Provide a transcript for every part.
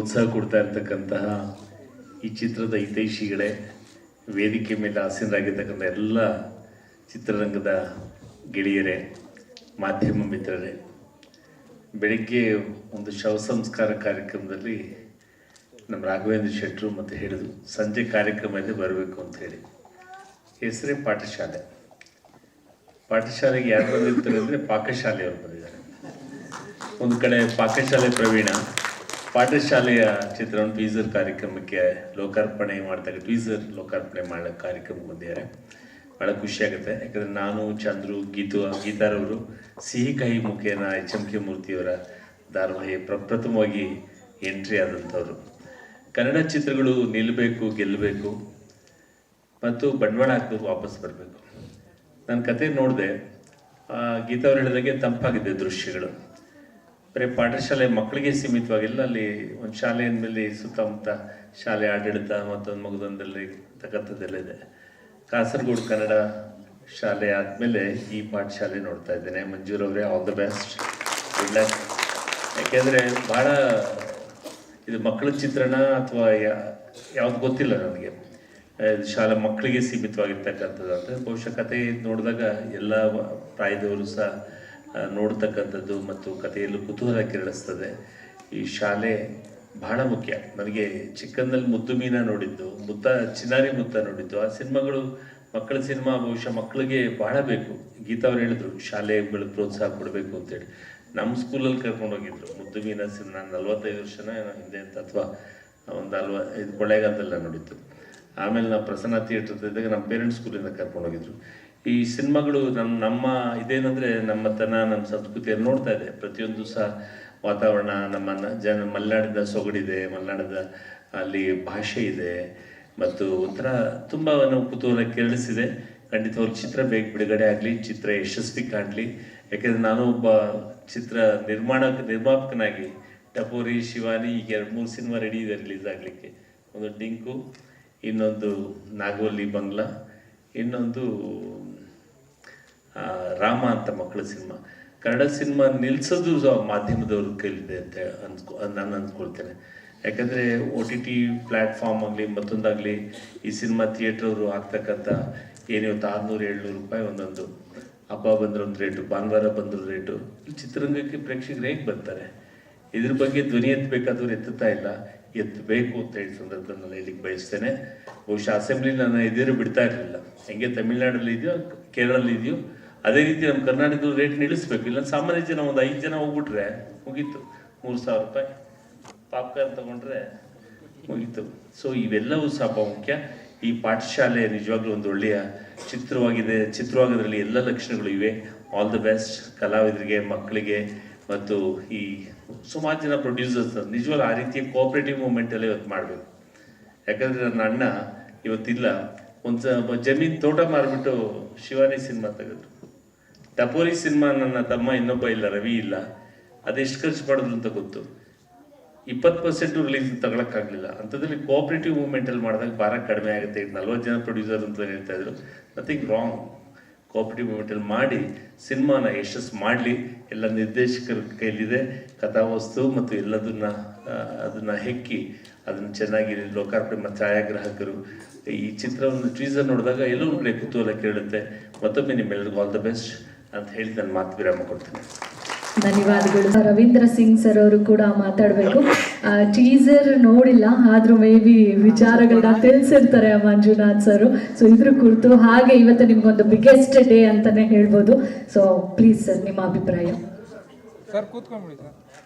ಪ್ರೋತ್ಸಾಹ ಕೊಡ್ತಾ ಇರ್ತಕ್ಕಂತಹ ಈ ಚಿತ್ರದ ಹಿತೈಷಿಗಳೇ, ವೇದಿಕೆ ಮೇಲೆ ಆಸೀನರಾಗಿರ್ತಕ್ಕಂಥ ಎಲ್ಲ ಚಿತ್ರರಂಗದ ಗೆಳೆಯರೇ, ಮಾಧ್ಯಮ ಮಿತ್ರರೇ, ಬೆಳಿಗ್ಗೆ ಒಂದು ಶವ ಸಂಸ್ಕಾರ ಕಾರ್ಯಕ್ರಮದಲ್ಲಿ ನಮ್ಮ ರಾಘವೇಂದ್ರ ಶೆಟ್ಟರು ಮತ್ತು ಹೇಳಿದ್ರು ಸಂಜೆ ಕಾರ್ಯಕ್ರಮ ಇದೆ ಬರಬೇಕು ಅಂತ ಹೇಳಿ. ಹೆಸರೇ ಪಾಠಶಾಲೆಗೆ ಯಾರು ಬಂದಿರ್ತಾರೆ ಅಂದರೆ ಪಾಕಶಾಲೆಯವರು ಬಂದಿದ್ದಾರೆ. ಒಂದು ಕಡೆ ಪಾಕಶಾಲೆ ಪ್ರವೀಣ ಪಾಠಶಾಲೆಯ ಚಿತ್ರವನ್ನು ಟೀಸರ್ ಕಾರ್ಯಕ್ರಮಕ್ಕೆ ಲೋಕಾರ್ಪಣೆ ಟೀಸರ್ ಲೋಕಾರ್ಪಣೆ ಮಾಡೋ ಕಾರ್ಯಕ್ರಮಕ್ಕೆ ಬಂದಿದ್ದಾರೆ. ಭಾಳ ಖುಷಿಯಾಗುತ್ತೆ. ಯಾಕಂದರೆ ನಾನು, ಚಂದ್ರು, ಗೀತಾರವರು ಸಿಹಿ ಕಹಿ ಮುಖೇನ HMK ಮೂರ್ತಿಯವರ ಧಾರಾವಾಹಿ ಪ್ರಪ್ರಥಮವಾಗಿ ಎಂಟ್ರಿ ಆದಂಥವ್ರು. ಕನ್ನಡ ಚಿತ್ರಗಳು ನಿಲ್ಲಬೇಕು, ಗೆಲ್ಲಬೇಕು ಮತ್ತು ಬಂಡವಾಳ ಹಾಕಬೇಕು, ವಾಪಸ್ ಬರಬೇಕು. ನನ್ನ ಕತೆ ನೋಡಿದೆ, ಗೀತಾ ಅವ್ರು ಹೇಳಿದಾಗೆ ತಂಪಾಗಿದೆ ದೃಶ್ಯಗಳು. ಬರೀ ಪಾಠಶಾಲೆ ಮಕ್ಕಳಿಗೆ ಸೀಮಿತವಾಗಿಲ್ಲ, ಅಲ್ಲಿ ಒಂದು ಶಾಲೆ ಅಂದಮೇಲೆ ಸುತ್ತಮುತ್ತ ಶಾಲೆ ಆಡಳಿತ ಮತ್ತೊಂದು ಮಗದೊಂದಲ್ಲಿ ತಕ್ಕಂಥದ್ದೆಲ್ಲ ಇದೆ. ಕಾಸರಗೋಡು ಕನ್ನಡ ಶಾಲೆ ಆದಮೇಲೆ ಈ ಪಾಠಶಾಲೆ ನೋಡ್ತಾ ಇದ್ದೇನೆ. ಮಂಜೂರವರೇ, all the best, good luck. ಯಾಕೆಂದರೆ ಭಾಳ ಇದು ಮಕ್ಕಳ ಚಿತ್ರಣ ಅಥವಾ ಯಾವ್ದು ಗೊತ್ತಿಲ್ಲ ನನಗೆ. ಶಾಲಾ ಮಕ್ಕಳಿಗೆ ಸೀಮಿತವಾಗಿರ್ತಕ್ಕಂಥದ್ದು ಅಂತ ಬಹುಶಃ ಕತೆ ನೋಡಿದಾಗ ಎಲ್ಲ ಪ್ರಾಯದವರು ಸಹ ನೋಡ್ತಕ್ಕಂಥದ್ದು ಮತ್ತು ಕಥೆಯಲ್ಲೂ ಕುತೂಹಲ ಕೆರಳಿಸ್ತದೆ. ಈ ಶಾಲೆ ಬಹಳ ಮುಖ್ಯ. ನನಗೆ ಚಿಕ್ಕಂದಲ್ಲಿ ಮುದ್ದು ಮೀನ ನೋಡಿದ್ದು, ಚಿನಾರಿ ಮುತ್ತ ನೋಡಿದ್ದು, ಆ ಸಿನಿಮಾಗಳು ಮಕ್ಕಳ ಸಿನಿಮಾ ಬಹುಶಃ ಮಕ್ಕಳಿಗೆ ಬಹಳ ಬೇಕು. ಗೀತಾ ಅವ್ರು ಹೇಳಿದ್ರು ಶಾಲೆಗಳು ಪ್ರೋತ್ಸಾಹ ಕೊಡಬೇಕು ಅಂತೇಳಿ. ನಮ್ಮ ಸ್ಕೂಲಲ್ಲಿ ಕರ್ಕೊಂಡು ಹೋಗಿದ್ರು ಮುದ್ದು ಮೀನ ಸಿನಿಮಾ. 45 ವರ್ಷನ ಹಿಂದೆ ಅಂತ, ಅಥವಾ ಒಂದು 45 ಕೊಳ್ಳೇಗಾಲದಲ್ಲ ನೋಡಿದ್ದು. ಆಮೇಲೆ ನಾವು ಪ್ರಸನ್ನ ಥಿಯೇಟರ್ ಇದ್ದಾಗ ನಮ್ಮ ಪೇರೆಂಟ್ಸ್ ಸ್ಕೂಲಿಂದ ಕರ್ಕೊಂಡು ಹೋಗಿದ್ರು. ಈ ಸಿನಿಮಾಗಳು ನಮ್ಮ ಇದೇನಂದರೆ ನಮ್ಮತನ, ನಮ್ಮ ಸಂಸ್ಕೃತಿಯನ್ನು ನೋಡ್ತಾ ಇದೆ. ಪ್ರತಿಯೊಂದು ಸಹ ವಾತಾವರಣ, ನಮ್ಮ ಮಲೆನಾಡಿನ ಸೊಗಡಿದೆ, ಮಲೆನಾಡದ ಅಲ್ಲಿ ಭಾಷೆ ಇದೆ ಮತ್ತು ಒಂಥರ ತುಂಬ ನಾವು ಕುತೂಹಲ ಕೆರಳಿಸಿದೆ. ಖಂಡಿತವಾಗ್ಲೂ ಚಿತ್ರ ಬೇಗ ಬಿಡುಗಡೆ ಆಗಲಿ, ಚಿತ್ರ ಯಶಸ್ವಿ ಕಾಣಲಿ. ಯಾಕೆಂದರೆ ನಾನು ಒಬ್ಬ ಚಿತ್ರ ನಿರ್ಮಾಪಕನಾಗಿ ಟಪೋರಿ, ಶಿವಾನಿ, ಈಗ 2-3 ಸಿನಿಮಾ ರೆಡಿ ಇದೆ ರಿಲೀಸ್ ಆಗಲಿಕ್ಕೆ. ಒಂದು ಡಿಂಕು, ಇನ್ನೊಂದು ನಾಗವಲ್ಲಿ ಬಂಗ್ಲಾ, ಇನ್ನೊಂದು ರಾಮ ಅಂತ ಮಕ್ಕಳ ಸಿನಿಮಾ. ಕನ್ನಡ ಸಿನಿಮಾ ನಿಲ್ಲಿಸೋದು ಮಾಧ್ಯಮದವ್ರ ಕೈಲಿದೆ ಅಂತ ನಾನು ಅಂದ್ಕೊಳ್ತೇನೆ. ಯಾಕಂದರೆ OTT ಪ್ಲ್ಯಾಟ್ಫಾರ್ಮ್ ಆಗಲಿ ಮತ್ತೊಂದಾಗಲಿ ಈ ಸಿನಿಮಾ ಥಿಯೇಟ್ರವರು ಆಗ್ತಕ್ಕಂಥ ಏನಿವತ್ತು 600-700 ರೂಪಾಯಿ ಒಂದೊಂದು. ಹಬ್ಬ ಬಂದ್ರೆ ಒಂದು ರೇಟು, ಭಾನುವಾರ ಬಂದ್ರೆ ರೇಟು. ಚಿತ್ರರಂಗಕ್ಕೆ ಪ್ರೇಕ್ಷಕರು ಹೇಗೆ ಬರ್ತಾರೆ? ಇದ್ರ ಬಗ್ಗೆ ಧ್ವನಿ ಎತ್ತಬೇಕಾದವ್ರು ಎತ್ತುತ್ತಾ ಇಲ್ಲ, ಎತ್ತಬೇಕು ಅಂತ ಹೇಳಿ ಸಂದರ್ಭದಲ್ಲಿ ಇಲ್ಲಿಗೆ ಬಯಸ್ತೇನೆ. ಬಹುಶಃ ಅಸೆಂಬ್ಲಿ ನಾನು ಎದುರು ಬಿಡ್ತಾ ಇರಲಿಲ್ಲ. ಹೆಂಗೆ ತಮಿಳ್ನಾಡಲ್ಲಿ ಇದೆಯೋ, ಕೇರಳಲ್ಲಿ ಇದೆಯೋ, ಅದೇ ರೀತಿ ನಮ್ಮ ಕರ್ನಾಟಕದ ರೇಟ್ ನಿಲ್ಲಿಸ್ಬೇಕು. ಇಲ್ಲ ಸಾಮಾನ್ಯ ಜನ ಒಂದು 5 ಜನ ಹೋಗ್ಬಿಟ್ರೆ ಮುಗೀತು, 3000 ರೂಪಾಯಿ ಪಾಪ್ಕಾರ್ನ್ ತಗೊಂಡ್ರೆ ಮುಗೀತು. ಸೊ ಇವೆಲ್ಲವೂ ಸಹ ಮುಖ್ಯ. ಈ ಪಾಠಶಾಲೆ ನಿಜವಾಗ್ಲೂ ಒಂದು ಒಳ್ಳೆಯ ಚಿತ್ರವಾಗೋದ್ರಲ್ಲಿ ಎಲ್ಲ ಲಕ್ಷಣಗಳು ಇವೆ. ಆಲ್ ದ ಬೆಸ್ಟ್ ಕಲಾವಿದರಿಗೆ, ಮಕ್ಕಳಿಗೆ ಮತ್ತು ಈ ಸುಮಾರು ಜನ ಪ್ರೊಡ್ಯೂಸರ್ಸ್ ನಿಜವಾಗ್ಲೂ ಆ ರೀತಿಯ ಕೋಆಪರೇಟಿವ್ ಮೂಮೆಂಟಲ್ಲೇ ಇವತ್ತು ಮಾಡಬೇಕು. ಯಾಕಂದರೆ ನನ್ನ ಅಣ್ಣ ಇವತ್ತಿಲ್ಲ, ಒಂದು ಜಮೀನು ತೋಟ ಮಾರಿಬಿಟ್ಟು ಶಿವಾನಿ ಸಿನಿಮಾ ತೆಗೆದ್ರು. ಟಪೋರಿ ಸಿನಿಮಾ ನನ್ನ ತಮ್ಮ ಇನ್ನೊಬ್ಬ ಇಲ್ಲ, ರವಿ ಇಲ್ಲ, ಅದೆಷ್ಟು ಖರ್ಚು ಮಾಡಿದ್ರು ಅಂತ ಗೊತ್ತು. 20% ರಿಲೀಸ್ ತಗೊಳಕ್ಕಾಗಲಿಲ್ಲ. ಅಂಥದ್ರಲ್ಲಿ ಕೋಆಪರೇಟಿವ್ ಮೂವ್ಮೆಂಟಲ್ಲಿ ಮಾಡಿದಾಗ ಭಾರ ಕಡಿಮೆ ಆಗುತ್ತೆ. ಈಗ 40 ಜನ ಪ್ರೊಡ್ಯೂಸರ್ ಅಂತ ಹೇಳ್ತಾ ಇದ್ರು. Nothing wrong. ಕೋಆಪರೇಟಿವ್ ಮೂವ್ಮೆಂಟಲ್ಲಿ ಮಾಡಿ ಸಿನಿಮಾನ ಯಶಸ್ಸು ಮಾಡಲಿ. ಎಲ್ಲ ನಿರ್ದೇಶಕರ ಕೈಲಿದೆ ಕಥಾವಸ್ತು ಮತ್ತು ಅದನ್ನು ಹೆಕ್ಕಿ ಅದನ್ನು ಚೆನ್ನಾಗಿ ಲೋಕಾರ್ಪಣೆ ಮತ್ತು ಛಾಯಾಗ್ರಾಹಕರು ಈ ಚಿತ್ರವನ್ನು ಟೀಸರ್ ನೋಡಿದಾಗ ಎಲ್ಲರೂ ಕಡೆ ಕುತೂಹಲ ಕೇಳುತ್ತೆ. ಮತ್ತೊಮ್ಮೆ ನಿಮ್ಮೆಲ್ಲರಿಗೂ ಆಲ್ ದ ಬೆಸ್ಟ್ ಅಂತ ಹೇಳಿ ನಾನು ಮಾತು ವಿರಾಮ ಕೊಡ್ತೇನೆ. ಧನ್ಯವಾದಗಳು. ರವೀಂದ್ರ ಸಿಂಗ್ ಸರ್ ಅವರು ಕೂಡ ಮಾತಾಡಬೇಕು. ಟೀಸರ್ ನೋಡಿಲ್ಲ, ಆದ್ರೂ ಮೇ ಬಿ ವಿಚಾರಗಳನ್ನ ತಿಳಿಸಿರ್ತಾರೆ ಮಂಜುನಾಥ್ ಸರ್. ಸೊ ಇದ್ರ ಕುರಿತು ಹಾಗೆ ಇವತ್ತು ನಿಮ್ಗೊಂದು ಬಿಗ್ಗೆಸ್ಟ್ ಡೇ ಅಂತಾನೆ ಹೇಳ್ಬೋದು. ಸೊ ಪ್ಲೀಸ್ ಸರ್, ನಿಮ್ಮ ಅಭಿಪ್ರಾಯ.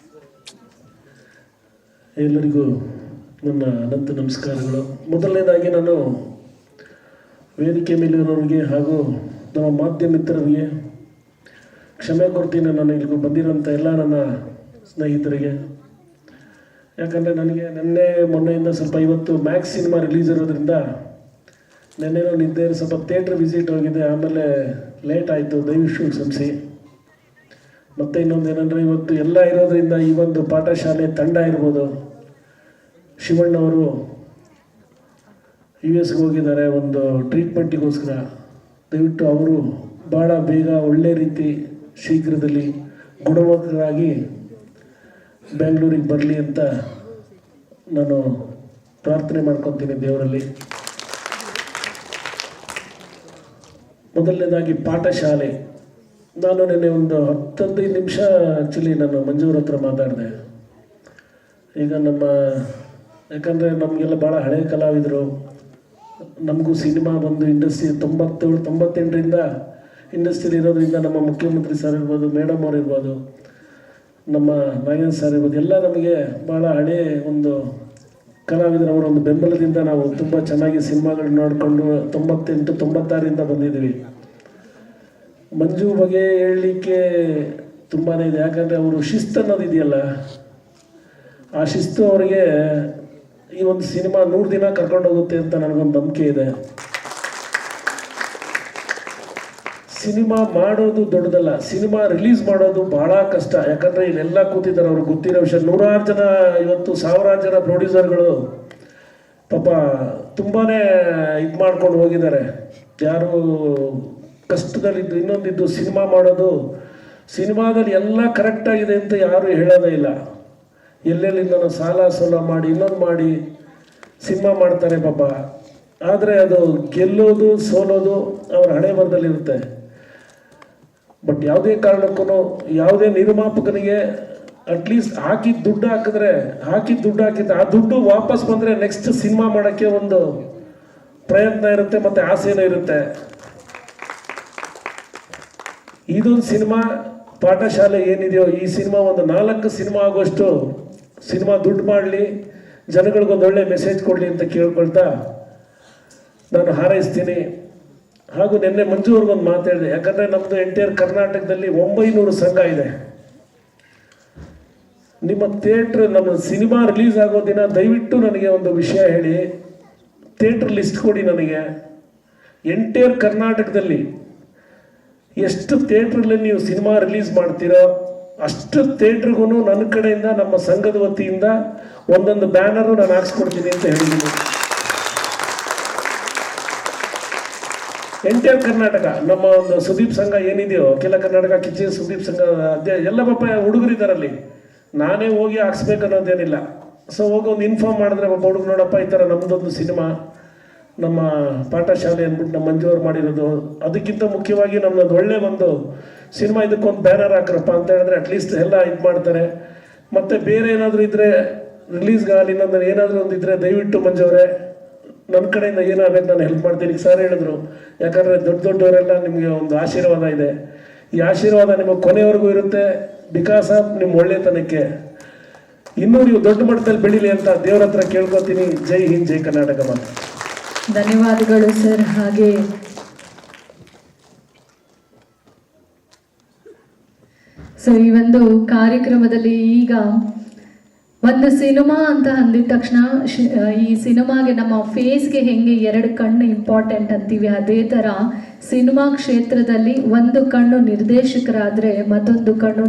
ಎಲ್ಲರಿಗೂ ನನ್ನ ಅನಂತ ನಮಸ್ಕಾರಗಳು. ಮೊದಲನೇದಾಗಿ ನಾನು ವೇದಿಕೆ ಮೇಲಿರೋರಿಗೆ ಹಾಗೂ ನಮ್ಮ ಮಾಧ್ಯಮ ಮಿತ್ರರಿಗೆ ಕ್ಷಮೆ ಕೊಡ್ತೀನಿ. ನಾನು ಇಲ್ಲಿಗೂ ಬಂದಿರೋಂಥ ಎಲ್ಲ ನನ್ನ ಸ್ನೇಹಿತರಿಗೆ. ಯಾಕಂದರೆ ನನಗೆ ಮೊನ್ನೆಯಿಂದ ಸ್ವಲ್ಪ ಇವತ್ತು ಮ್ಯಾಕ್ಸ್ ಸಿನಿಮಾ ರಿಲೀಸ್ ಇರೋದ್ರಿಂದ ನೆನ್ನೆನೋ ನಿದ್ದೆ ಸ್ವಲ್ಪ ಥಿಯೇಟ್ರ್ ವಿಸಿಟ್ ಹೋಗಿದೆ. ಆಮೇಲೆ ಲೇಟ್ ಆಯಿತು, ದಯವಿಟ್ಟು ಕ್ಷಮಿಸಿ. ಮತ್ತು ಇನ್ನೊಂದು ಏನಂದರೆ ಇವತ್ತು ಎಲ್ಲ ಇರೋದ್ರಿಂದ ಈ ಒಂದು ಪಾಠಶಾಲೆ ತಂಡ ಇರ್ಬೋದು, ಶಿವಣ್ಣವರು US ಹೋಗಿದ್ದಾರೆ ಒಂದು ಟ್ರೀಟ್ಮೆಂಟಿಗೋಸ್ಕರ. ದಯವಿಟ್ಟು ಅವರು ಭಾಳ ಬೇಗ ಒಳ್ಳೆ ರೀತಿ ಶೀಘ್ರದಲ್ಲಿ ಗುಣಮುಖರಾಗಿ ಬೆಂಗಳೂರಿಗೆ ಬರಲಿ ಅಂತ ನಾನು ಪ್ರಾರ್ಥನೆ ಮಾಡ್ಕೊತೀನಿ ದೇವರಲ್ಲಿ. ಮೊದಲನೇದಾಗಿ ಪಾಠಶಾಲೆ. ನಾನು ನೆನ್ನೆ ಒಂದು 10-15 ನಿಮಿಷ ಆ್ಯಕ್ಚುಲಿ ನಾನು ಮಂಜೂರ್ ಹತ್ರ ಮಾತಾಡಿದೆ. ಈಗ ಯಾಕಂದರೆ ನಮಗೆಲ್ಲ ಭಾಳ ಹಳೆಯ ಕಲಾವಿದರು, ನಮಗೂ ಸಿನಿಮಾ ಬಂದು ಇಂಡಸ್ಟ್ರಿ 97-98ರಿಂದ ಇಂಡಸ್ಟ್ರಿಯಲ್ಲಿ ಇರೋದ್ರಿಂದ ನಮ್ಮ ಮುಖ್ಯಮಂತ್ರಿ ಸರ್ ಇರ್ಬೋದು, ಮೇಡಮ್ ಅವ್ರು ಇರ್ಬೋದು, ನಮ್ಮ ನಾಗೇಂದ್ರ ಸರ್ ಇರ್ಬೋದು, ಎಲ್ಲ ನಮಗೆ ಭಾಳ ಹಳೆಯ ಒಂದು ಕಲಾವಿದರವರ ಒಂದು ಬೆಂಬಲದಿಂದ ನಾವು ತುಂಬ ಚೆನ್ನಾಗಿ ಸಿನಿಮಾಗಳು ನೋಡಿಕೊಂಡು 98-96ರಿಂದ ಬಂದಿದ್ದೀವಿ. ಮಂಜು ಬಗ್ಗೆ ಹೇಳಲಿಕ್ಕೆ ತುಂಬಾ ಇದೆ. ಯಾಕಂದರೆ ಅವರು ಶಿಸ್ತು ಅನ್ನೋದು ಇದೆಯಲ್ಲ, ಆ ಶಿಸ್ತು ಅವರಿಗೆ ಈ ಒಂದು ಸಿನಿಮಾ 100 ದಿನ ಕರ್ಕೊಂಡು ಹೋಗುತ್ತೆ ಅಂತ ನನಗೊಂದು ನಂಬಿಕೆ ಇದೆ. ಸಿನಿಮಾ ಮಾಡೋದು ದೊಡ್ಡದಲ್ಲ, ಸಿನಿಮಾ ರಿಲೀಸ್ ಮಾಡೋದು ಭಾಳ ಕಷ್ಟ. ಯಾಕಂದರೆ ಇಲ್ಲೆಲ್ಲ ಕೂತಿದ್ದಾರೆ, ಅವ್ರಿಗೆ ಗೊತ್ತಿರೋ ವಿಷಯ. 100 ಜನ, ಇವತ್ತು 1000 ಜನ ಪ್ರೊಡ್ಯೂಸರ್ಗಳು ಪಾಪ ತುಂಬಾ ಇದು ಮಾಡ್ಕೊಂಡು ಹೋಗಿದ್ದಾರೆ. ಯಾರು ಕಷ್ಟದಲ್ಲಿದ್ದು ಇನ್ನೊಂದಿದ್ದು ಸಿನಿಮಾ ಮಾಡೋದು, ಸಿನಿಮಾದಲ್ಲಿ ಎಲ್ಲ ಕರೆಕ್ಟಾಗಿದೆ ಅಂತ ಯಾರು ಹೇಳೋದೇ ಇಲ್ಲ. ಎಲ್ಲೆಲ್ಲಿಂದನೋ ಸಾಲ ಮಾಡಿ ಇನ್ನೊಂದು ಮಾಡಿ ಸಿನಿಮಾ ಮಾಡ್ತಾರೆ ಪಾಪ. ಆದರೆ ಅದು ಗೆಲ್ಲೋದು ಸೋಲೋದು ಅವ್ರ ಹಣೆ ಬರದಲ್ಲಿರುತ್ತೆ. ಬಟ್ ಯಾವುದೇ ಕಾರಣಕ್ಕೂ ಯಾವುದೇ ನಿರ್ಮಾಪಕನಿಗೆ ಅಟ್ಲೀಸ್ಟ್ ಹಾಕಿದ ದುಡ್ಡು ಹಾಕಿದ್ದು ಆ ದುಡ್ಡು ವಾಪಸ್ ಬಂದರೆ ನೆಕ್ಸ್ಟ್ ಸಿನಿಮಾ ಮಾಡೋಕ್ಕೆ ಒಂದು ಪ್ರಯತ್ನ ಇರುತ್ತೆ ಮತ್ತು ಆಸೆನೂ ಇರುತ್ತೆ. ಇದೊಂದು ಸಿನಿಮಾ ಪಾಠಶಾಲೆ ಏನಿದೆಯೋ, ಈ ಸಿನಿಮಾ ಒಂದು 4 ಸಿನಿಮಾ ಆಗೋಷ್ಟು ಸಿನಿಮಾ ದುಡ್ಡು ಮಾಡಲಿ, ಜನಗಳಿಗೊಂದು ಒಳ್ಳೆ ಮೆಸೇಜ್ ಕೊಡಲಿ ಅಂತ ಕೇಳ್ಕೊಳ್ತಾ ನಾನು ಹಾರೈಸ್ತೀನಿ. ಹಾಗೂ ನಿನ್ನೆ ಮಂಜು ಅವ್ರಿಗೊಂದು ಮಾತಾಡಿದೆ. ಯಾಕಂದರೆ ನಮ್ಮದು ಎಂಟೈರ್ ಕರ್ನಾಟಕದಲ್ಲಿ 900 ಸಂಘ ಇದೆ. ನಿಮ್ಮ ಥಿಯೇಟ್ರ್, ನಮ್ಮ ಸಿನಿಮಾ ರಿಲೀಸ್ ಆಗೋ ದಿನ ದಯವಿಟ್ಟು ನನಗೆ ಒಂದು ವಿಷಯ ಹೇಳಿ, ಥಿಯೇಟ್ರ್ ಲಿಸ್ಟ್ ಕೊಡಿ ನನಗೆ. ಎಂಟೈರ್ ಕರ್ನಾಟಕದಲ್ಲಿ ಎಷ್ಟು ಥಿಯೇಟ್ರಲ್ಲಿ ನೀವು ಸಿನಿಮಾ ರಿಲೀಸ್ ಮಾಡ್ತೀರೋ ಅಷ್ಟು ಥಿಯೇಟ್ರಿಗೂ ನನ್ನ ಕಡೆಯಿಂದ, ನಮ್ಮ ಸಂಘದ ವತಿಯಿಂದ ಒಂದೊಂದು ಬ್ಯಾನರು ನಾನು ಹಾಕ್ಸ್ಕೊಡ್ತೀನಿ ಅಂತ ಹೇಳಿದ್ದೀನಿ. ಎಂಟೈರ್ ಕರ್ನಾಟಕ ನಮ್ಮ ಒಂದು ಸುದೀಪ್ ಸಂಘ ಏನಿದೆಯೋ, ಅಖಿಲ ಕರ್ನಾಟಕ ಕಿಚ್ಚಿ ಸುದೀಪ್ ಸಂಘ ಎಲ್ಲ ಪಾಪ ಹುಡುಗರಿದ್ದಾರಲ್ಲಿ, ನಾನೇ ಹೋಗಿ ಹಾಕ್ಸ್ಬೇಕು ಅನ್ನೋದೇನಿಲ್ಲ. ಸೊ ಹೋಗಿ ಒಂದು ಇನ್ಫಾರ್ಮ್ ಮಾಡಿದ್ರೆ ಒಬ್ಬ ಹುಡುಗ, ನೋಡಪ್ಪ ಈ ಥರ ನಮ್ಮದೊಂದು ಸಿನಿಮಾ, ನಮ್ಮ ಪಾಠಶಾಲೆ ಅಂದ್ಬಿಟ್ಟು ನಮ್ಮ ಮಂಜು ಅವ್ರು ಮಾಡಿರೋದು. ಅದಕ್ಕಿಂತ ಮುಖ್ಯವಾಗಿ ನಮ್ಮದೊಂದು ಒಳ್ಳೆ ಒಂದು ಸಿನಿಮಾ, ಇದಕ್ಕೊಂದು ಬ್ಯಾನರ್ ಹಾಕ್ರಪ್ಪ ಅಂತ ಹೇಳಿದ್ರೆ ಅಟ್ಲೀಸ್ಟ್ ಎಲ್ಲ ಇದು ಮಾಡ್ತಾರೆ. ಮತ್ತು ಬೇರೆ ಏನಾದರೂ ಇದ್ದರೆ ರಿಲೀಸ್ಗಾಗಲಿ ಇನ್ನೊಂದು ಏನಾದರೂ ಒಂದು ಇದ್ದರೆ ದಯವಿಟ್ಟು ಮಂಜು ಅವರೇ ನನ್ನ ಕಡೆಯಿಂದ ಏನಾಗಬೇಕು ನಾನು ಹೆಲ್ಪ್ ಮಾಡ್ತೀನಿ ಸರ್ ಹೇಳಿದ್ರು. ಯಾಕಂದರೆ ದೊಡ್ಡವರೆಲ್ಲ ನಿಮಗೆ ಒಂದು ಆಶೀರ್ವಾದ ಇದೆ. ಈ ಆಶೀರ್ವಾದ ನಿಮಗೆ ಕೊನೆಯವರೆಗೂ ಇರುತ್ತೆ, ಬಿಕಾಸ್ ಆಫ್ ನಿಮ್ಮ ಒಳ್ಳೆತನಕ್ಕೆ. ಇನ್ನೂ ನೀವು ದೊಡ್ಡ ಮಟ್ಟದಲ್ಲಿ ಬೆಳೀಲಿ ಅಂತ ದೇವ್ರ ಹತ್ರ ಕೇಳ್ಕೊತೀನಿ. ಜೈ ಹಿಂದ್, ಜೈ ಕರ್ನಾಟಕ ಮಾತು. ಧನ್ಯವಾದಗಳು ಸರ್. ಹಾಗೆ ಸೊ ಈ ಒಂದು ಕಾರ್ಯಕ್ರಮದಲ್ಲಿ ಈಗ ಒಂದು ಸಿನಿಮಾ ಅಂತ ಅಂದಿದ ತಕ್ಷಣ ಈ ಸಿನಿಮಾಗೆ ನಮ್ಮ ಫೇಸ್ಗೆ ಹೆಂಗೆ 2 ಕಣ್ಣು ಇಂಪಾರ್ಟೆಂಟ್ ಅಂತೀವಿ, ಅದೇ ಥರ ಸಿನಿಮಾ ಕ್ಷೇತ್ರದಲ್ಲಿ ಒಂದು ಕಣ್ಣು ನಿರ್ದೇಶಕರಾದರೆ ಮತ್ತೊಂದು ಕಣ್ಣು